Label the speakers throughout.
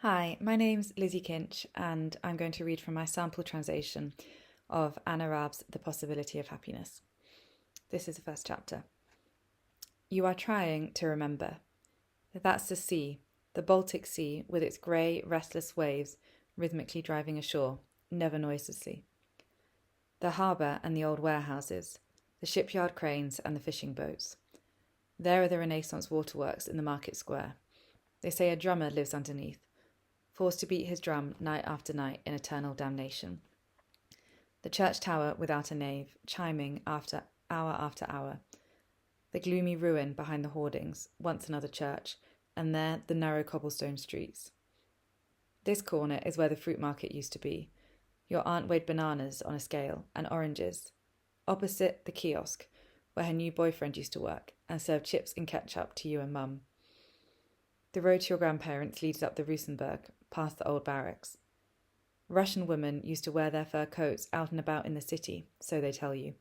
Speaker 1: Hi, my name's Lizzy Kinch, and I'm going to read from my sample translation of Anna Rabe's The Possibility of Happiness. This is the first chapter. You are trying to remember. That's the sea, the Baltic Sea, with its grey, restless waves rhythmically driving ashore, never noiselessly. The harbour and the old warehouses, the shipyard cranes and the fishing boats. There are the Renaissance waterworks in the market square. They say a drummer lives underneath, forced to beat his drum night after night in eternal damnation. The church tower without a nave, chiming after hour. The gloomy ruin behind the hoardings, once another church, and there the narrow cobblestone streets. This corner is where the fruit market used to be. Your aunt weighed bananas on a scale and oranges. Opposite the kiosk, where her new boyfriend used to work and served chips and ketchup to you and Mum. The road to your grandparents leads up the Rosenberg, past the old barracks. Russian women used to wear their fur coats out and about in the city, so they tell you.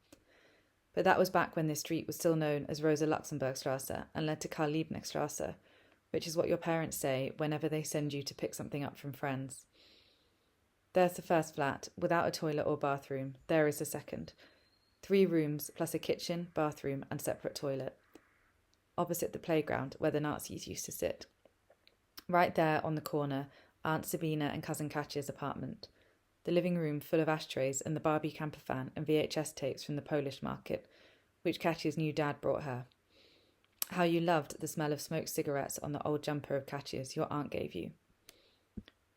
Speaker 1: But that was back when this street was still known as Rosa Luxemburgstrasse and led to Karl Liebknechtstrasse, which is what your parents say whenever they send you to pick something up from friends. There's the first flat, without a toilet or bathroom. There is the second. 3 rooms, plus a kitchen, bathroom, and separate toilet. Opposite the playground, where the Nazis used to sit. Right there on the corner, Aunt Sabina and Cousin Katya's apartment. The living room full of ashtrays and the Barbie camper fan and VHS tapes from the Polish market, which Katya's new dad brought her. How you loved the smell of smoked cigarettes on the old jumper of Katya's your aunt gave you.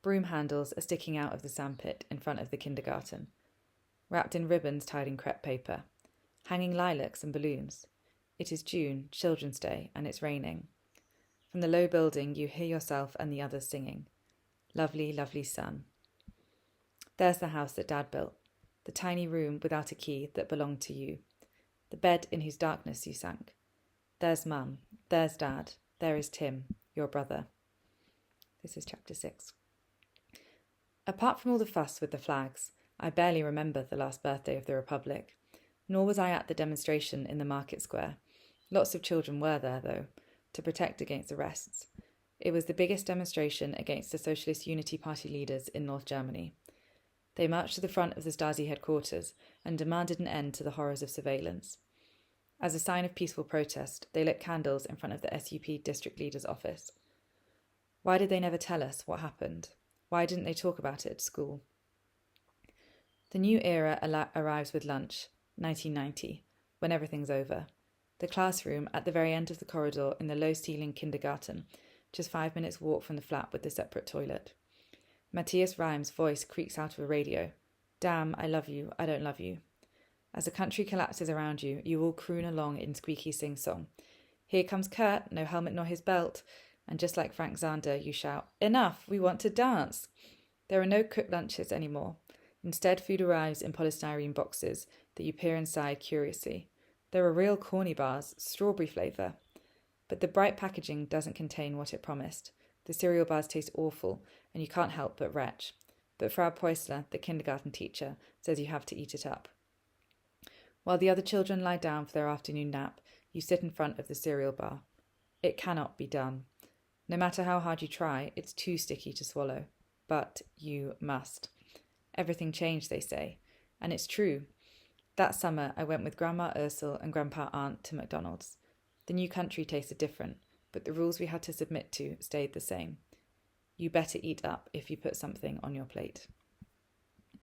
Speaker 1: Broom handles are sticking out of the sandpit in front of the kindergarten, wrapped in ribbons tied in crepe paper, hanging lilacs and balloons. It is June, Children's Day, and it's raining. From the low building you hear yourself and the others singing. Lovely, lovely sun. There's the house that Dad built, the tiny room without a key that belonged to you, the bed in whose darkness you sank. There's Mum, there's Dad, there is Tim, your brother. This is chapter 6. Apart from all the fuss with the flags, I barely remember the last birthday of the Republic, nor was I at the demonstration in the market square. Lots of children were there, though, to protect against arrests. It was the biggest demonstration against the Socialist Unity Party leaders in North Germany. They marched to the front of the Stasi headquarters and demanded an end to the horrors of surveillance. As a sign of peaceful protest, they lit candles in front of the SUP district leader's office. Why did they never tell us what happened? Why didn't they talk about it at school? The new era arrives with lunch, 1990, when everything's over. The classroom at the very end of the corridor in the low-ceilinged kindergarten, just 5 minutes' walk from the flat with the separate toilet. Matthias Reim's voice creaks out of a radio. Damn, I love you, I don't love you. As the country collapses around you, you all croon along in squeaky sing-song. Here comes Kurt, no helmet nor his belt. And just like Frank Zander, you shout, Enough, we want to dance. There are no cooked lunches anymore. Instead, food arrives in polystyrene boxes that you peer inside curiously. There are real corny bars, strawberry flavour. But the bright packaging doesn't contain what it promised. The cereal bars taste awful, and you can't help but retch. But Frau Preussler, the kindergarten teacher, says you have to eat it up. While the other children lie down for their afternoon nap, you sit in front of the cereal bar. It cannot be done. No matter how hard you try, it's too sticky to swallow. But you must. Everything changed, they say. And it's true. That summer, I went with Grandma Ursel and Grandpa Aunt to McDonald's. The new country tasted different, but the rules we had to submit to stayed the same. You better eat up if you put something on your plate.